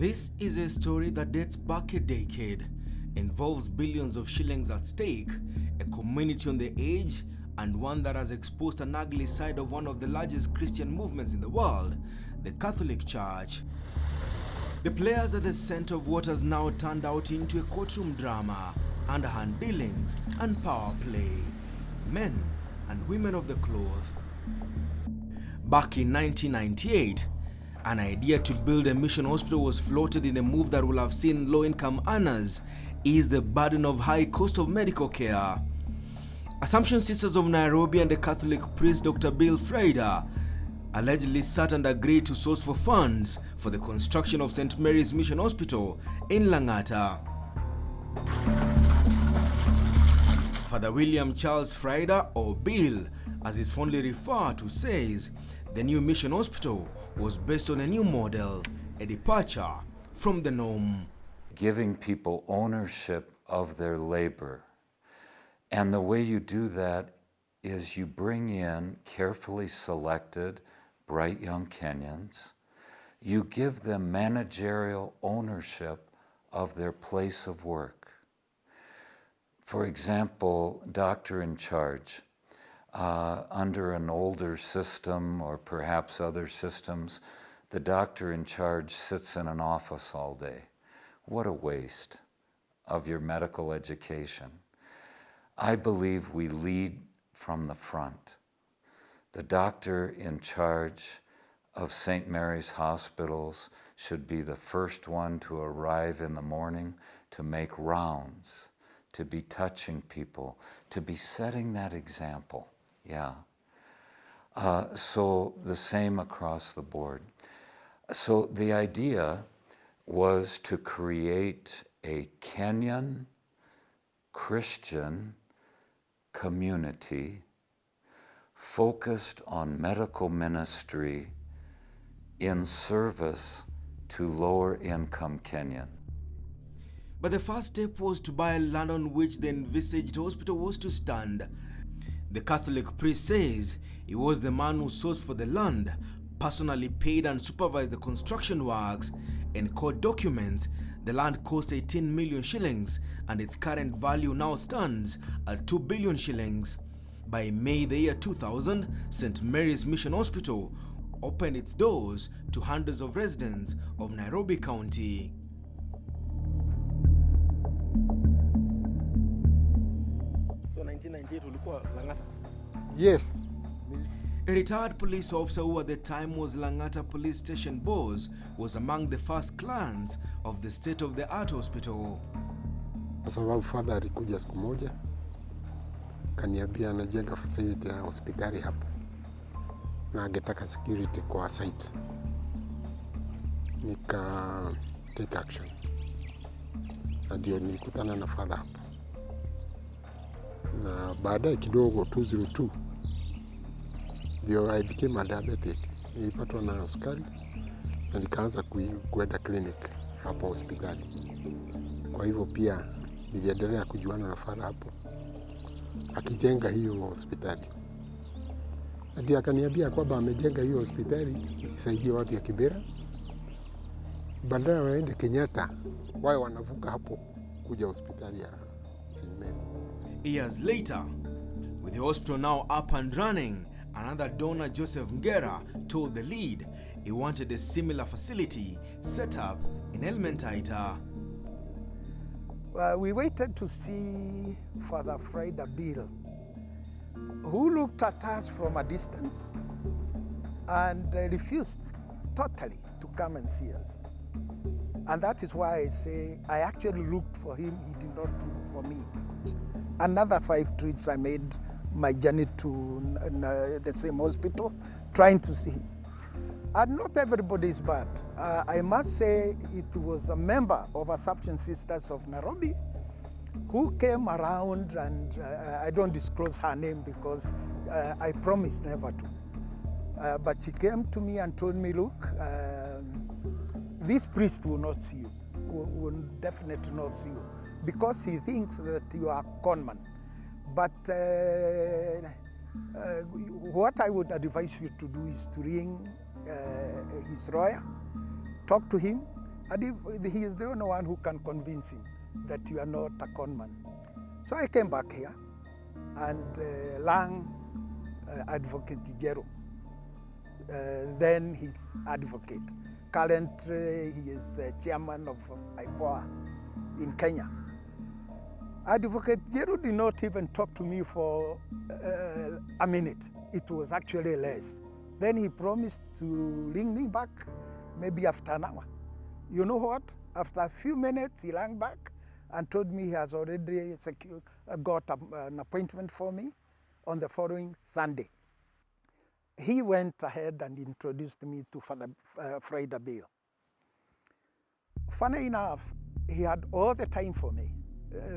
This is a story that dates back a decade, involves billions of shillings at stake, a community on the edge, and one that has exposed an ugly side of one of the largest Christian movements in the world, the Catholic Church. The players at the center of what has now turned out into a courtroom drama, underhand dealings, and power play. Men and women of the cloth. Back in 1998, an idea to build a mission hospital was floated in a move that will have seen low-income earners ease the burden of high cost of medical care. Assumption Sisters of Nairobi and the Catholic priest Dr. Bill Frieda allegedly sat and agreed to source for funds for the construction of St. Mary's Mission Hospital in Lang'ata. Father William Charles Frieda, or Bill, as is fondly referred to, says the new mission hospital was based on a new model, a departure from the norm. Giving people ownership of their labor. And the way you do that is you bring in carefully selected, bright young Kenyans. You give them managerial ownership of their place of work. For example, doctor in charge. Under an older system, or perhaps other systems, the doctor in charge sits in an office all day. What a waste of your medical education. I believe we lead from the front. The doctor in charge of St. Mary's hospitals should be the first one to arrive in the morning, to make rounds, to be touching people, to be setting that example. Yeah. So the same across the board. So the idea was to create a Kenyan Christian community focused on medical ministry in service to lower income Kenyan. But the first step was to buy land on which the envisaged hospital was to stand. The Catholic priest says he was the man who sourced for the land, personally paid and supervised the construction works. In court documents, the land cost 18 million shillings and its current value now stands at 2 billion shillings. By May the year 2000, St. Mary's Mission Hospital opened its doors to hundreds of residents of Nairobi County. So 1998 ulikuwa Lang'ata? Yes. A retired police officer who at the time was Lang'ata Police Station boss was among the first clients of the state-of-the-art hospital. Kwa sababu father alikuja siku moja, kaniambia anajenga facility ya hospitali hapo na angetaka security kwa site. Nika take action. Na ndio nilikutana na father hapo. Na baadaye kidogo 202 ndio I became a diabetic. Nilipatwa na sukari na nikaanza kwenda clinic hapo hospitali. Kwa hivyo pia niliendelea kujuana na father hapo akijenga hiyo hospitali. Ndio akaniambia kwamba amejenga hiyo hospitali isaidie watu ya Kibera. Badala waende Kenyatta, wao wanavuka hapo kuja hospitali ya St. Mary. Years later, with the hospital now up and running, another donor, Joseph Ngera, told the lead he wanted a similar facility set up in Elementaita. We waited to see Father Frieda Bill, who looked at us from a distance and refused totally to come and see us. And that is why I say I actually looked for him, he did not look for me. Another 5 trips I made my journey to the same hospital, trying to see him. And not everybody is bad. I must say it was a member of Assumption Sisters of Nairobi who came around, and I don't disclose her name because I promised never to. But she came to me and told me, look, this priest will not see you, will definitely not see you, because he thinks that you are a conman. But what I would advise you to do is to ring his lawyer, talk to him, And if he is the only one who can convince him that you are not a conman. So I came back here, and Lang, Advocate Jero, then his advocate. Currently, he is the chairman of IPOA in Kenya. Advocate Jero did not even talk to me for a minute. It was actually less. Then he promised to ring me back maybe after an hour. You know what? After a few minutes, he rang back and told me he has already got an appointment for me on the following Sunday. He went ahead and introduced me to Father Friday Bill. Funny enough, he had all the time for me,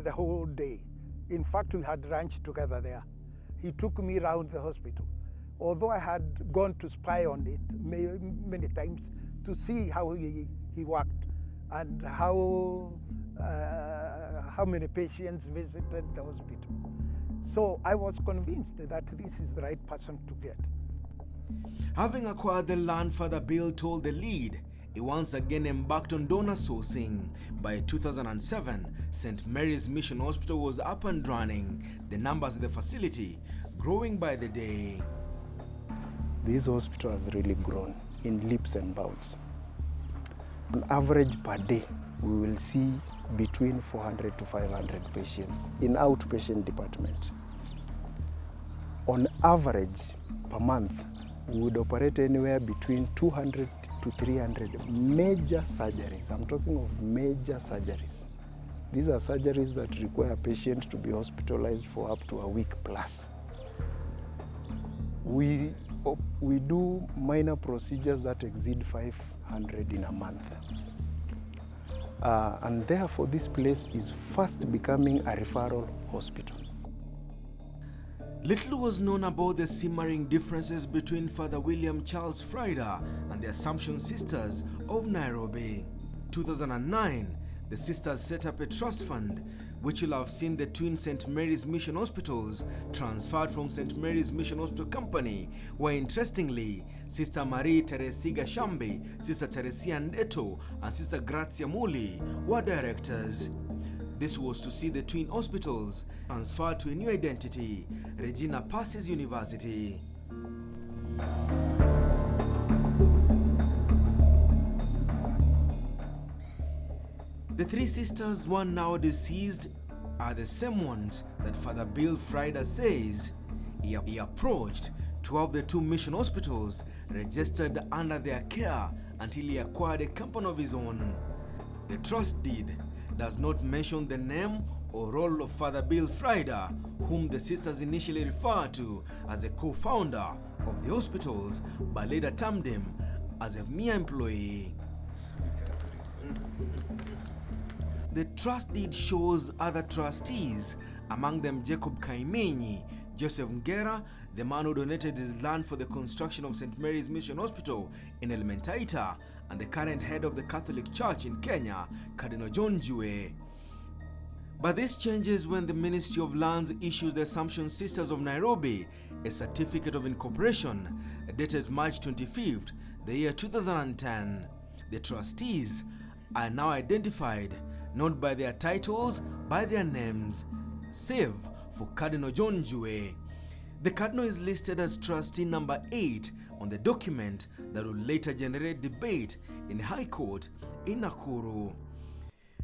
the whole day. In fact, we had lunch together there. He took me around the hospital. Although I had gone to spy on it many times to see how he worked and how many patients visited the hospital. So I was convinced that this is the right person to get. Having acquired the land, Father Bill told the lead, he once again embarked on donor sourcing. By 2007, St. Mary's Mission Hospital was up and running, the numbers in the facility growing by the day. This hospital has really grown in leaps and bounds. On average per day, we will see between 400 to 500 patients in outpatient department. On average per month, we would operate anywhere between 200 to 300 major surgeries. I'm talking of major surgeries. These are surgeries that require a patient to be hospitalized for up to a week plus. We do minor procedures that exceed 500 in a month. And therefore, this place is fast becoming a referral hospital. Little was known about the simmering differences between Father William Charles Friday and the Assumption Sisters of Nairobi. 2009, the sisters set up a trust fund which will have seen the twin St. Mary's Mission Hospitals transferred from St. Mary's Mission Hospital Company, where interestingly, Sister Marie Teresiga Shambi, Sister Teresia Ndeto, and Sister Grazia Muli were directors. This was to see the twin hospitals transferred to a new identity, Regina Pacis University. The three sisters, one now deceased, are the same ones that Father Bill Friday says he approached to have the two mission hospitals registered under their care until he acquired a company of his own. The trust deed does not mention the name or role of Father Bill Friday, whom the sisters initially referred to as a co-founder of the hospitals, but later termed him as a mere employee. The trust deed shows other trustees, among them Jacob Kaimenyi, Joseph Ngera, the man who donated his land for the construction of St. Mary's Mission Hospital in Elementaita, and the current head of the Catholic Church in Kenya, Cardinal John Jue. But this changes when the Ministry of Lands issues the Assumption Sisters of Nairobi a certificate of incorporation dated March 25th, the year 2010. The trustees are now identified not by their titles, by their names, save for Cardinal John Jue. The Cardinal is listed as trustee number 8 on the document that will later generate debate in High Court in Nakuru.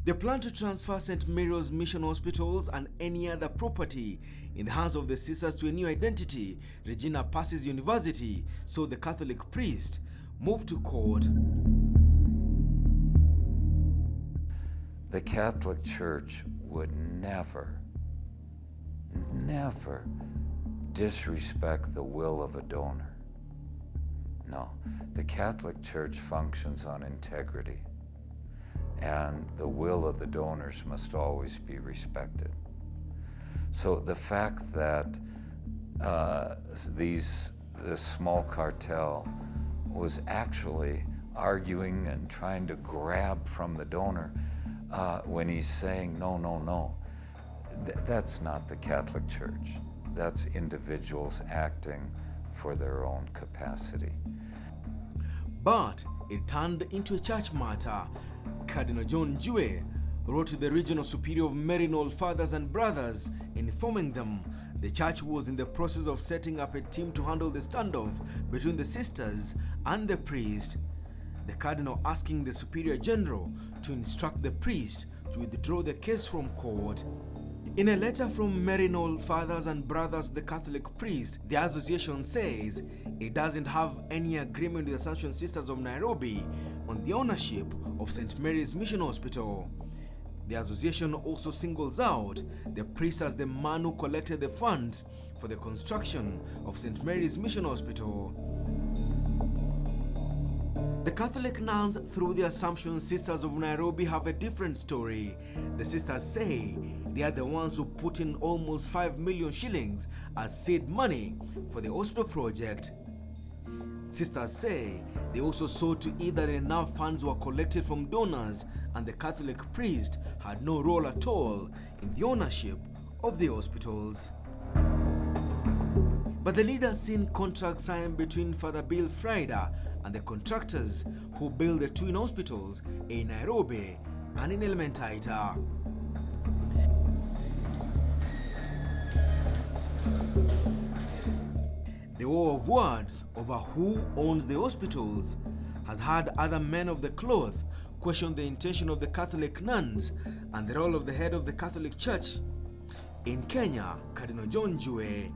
They plan to transfer St. Mary's Mission Hospitals and any other property in the hands of the sisters to a new identity, Regina Pacis University, so the Catholic priest moved to court. The Catholic Church would never disrespect the will of a donor. No, the Catholic Church functions on integrity, and the will of the donors must always be respected. So the fact that this small cartel was actually arguing and trying to grab from the donor when he's saying, no, that's not the Catholic Church. That's individuals acting for their own capacity. But it turned into a church matter. Cardinal John Jue wrote to the regional superior of Maryknoll Fathers and Brothers, informing them the church was in the process of setting up a team to handle the standoff between the sisters and the priest. The cardinal asking the superior general to instruct the priest to withdraw the case from court. In a letter from Maryknoll Fathers and Brothers to the Catholic priest, the association says it doesn't have any agreement with the Assumption Sisters of Nairobi on the ownership of St. Mary's Mission Hospital. The association also singles out the priest as the man who collected the funds for the construction of St. Mary's Mission Hospital. The Catholic nuns through the Assumption Sisters of Nairobi have a different story. The sisters say they are the ones who put in almost 5 million shillings as seed money for the hospital project. Sisters say they also saw to it that enough funds were collected from donors and the Catholic priest had no role at all in the ownership of the hospitals. But the leaders seen contracts signed between Father Bill Friday and the contractors who build the twin hospitals in Nairobi and in Elementaita. The war of words over who owns the hospitals has had other men of the cloth question the intention of the Catholic nuns and the role of the head of the Catholic Church. In Kenya, Cardinal John Jue,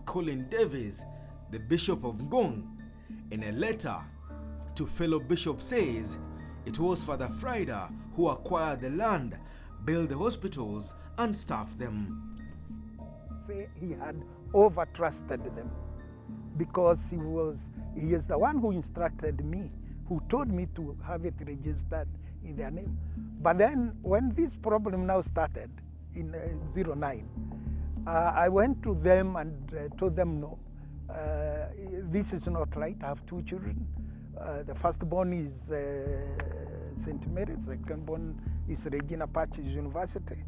Colin Davis, the Bishop of Ngong, in a letter to fellow bishops says it was Father Friday who acquired the land, built the hospitals and staffed them. Say he had over-trusted them because he is the one who instructed me, who told me to have it registered in their name. But then when this problem now started in 09, I went to them and told them no, this is not right. I have 2 children. The firstborn is St. Mary, secondborn is Regina Pacis University.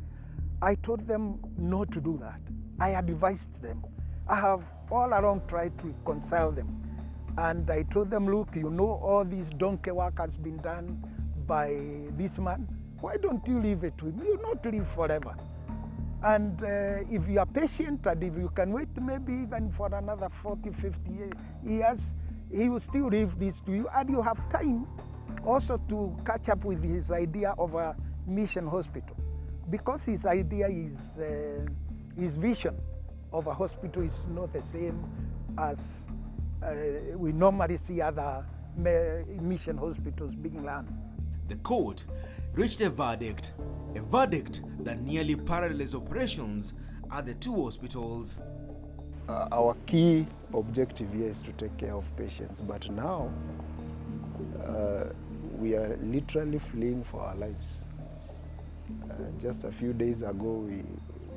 I told them not to do that. I advised them. I have all along tried to reconcile them. And I told them, look, you know all this donkey work has been done by this man. Why don't you leave it to him? You'll not live forever. And if you are patient and if you can wait maybe even for another 40, 50 years, he will still leave this to you. And you have time also to catch up with his idea of a mission hospital. Because his idea is, his vision of a hospital is not the same as we normally see other mission hospitals being run. The court reached a verdict that nearly parallels operations at the 2 hospitals. Our key objective here is to take care of patients, but now we are literally fleeing for our lives. Just a few days ago,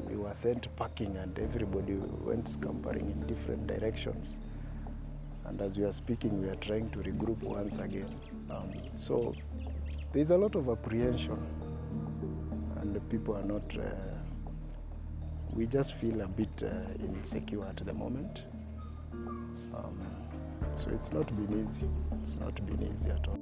we were sent packing and everybody went scampering in different directions. And as we are speaking, we are trying to regroup once again. So there's a lot of apprehension and the people are not, we just feel a bit insecure at the moment. So it's not been easy. It's not been easy at all.